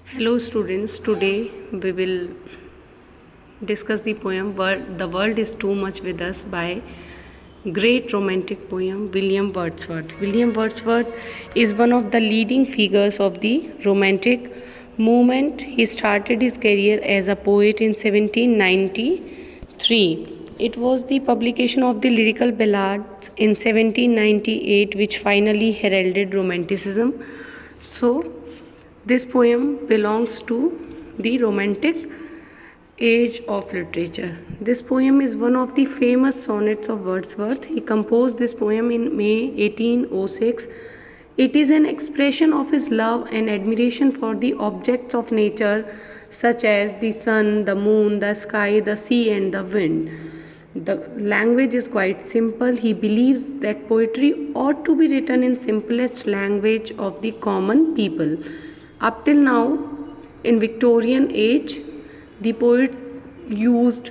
Hello students, today we will discuss the poem The World is Too Much With Us by great romantic poem William Wordsworth. William Wordsworth is one of the leading figures of the romantic movement. He started his career as a poet in 1793. It was the publication of the lyrical ballads in 1798 which finally heralded romanticism. So, this poem belongs to the Romantic age of literature. This poem is one of the famous sonnets of Wordsworth. He composed this poem in May 1806. It is an expression of his love and admiration for the objects of nature, such as the sun, the moon, the sky, the sea, and the wind. The language is quite simple. He believes that poetry ought to be written in simplest language of the common people. Up till now, in Victorian age, the poets used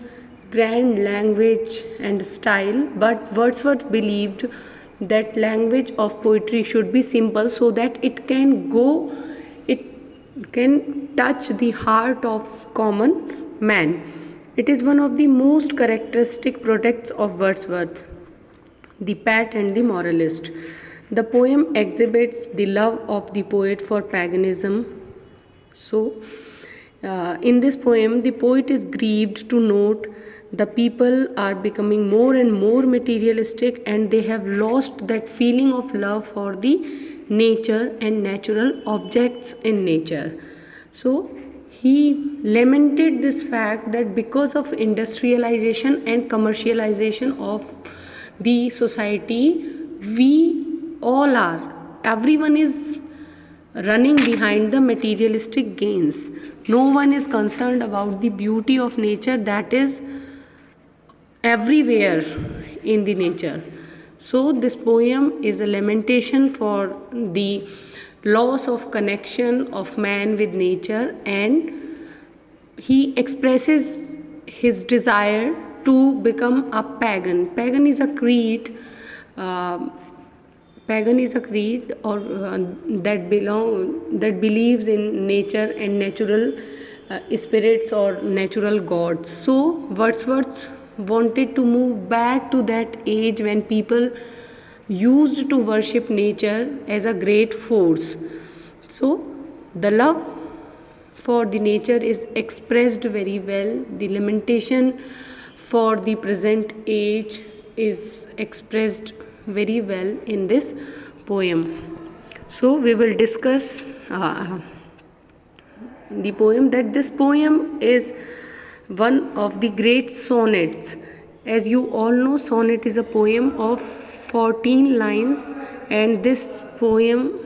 grand language and style, but Wordsworth believed that language of poetry should be simple so that it can touch the heart of common man. It is one of the most characteristic products of Wordsworth, the poet and the moralist. The poem exhibits the love of the poet for paganism. In this poem, the poet is grieved to note the people are becoming more and more materialistic and they have lost that feeling of love for the nature and natural objects in nature. So, he lamented this fact that because of industrialization and commercialization of the society, everyone is running behind the materialistic gains. No one is concerned about the beauty of nature that is everywhere in the nature. So, this poem is a lamentation for the loss of connection of man with nature, and he expresses his desire to become a pagan. Pagan is a creed. Pagan is a creed or that believes in nature and natural spirits or natural gods. So Wordsworth wanted to move back to that age when people used to worship nature as a great force. So the love for the nature is expressed very well. The lamentation for the present age is expressed very well in this poem. So we will discuss the poem. That this poem is one of the great sonnets. As you all know, sonnet is a poem of 14 lines, and this poem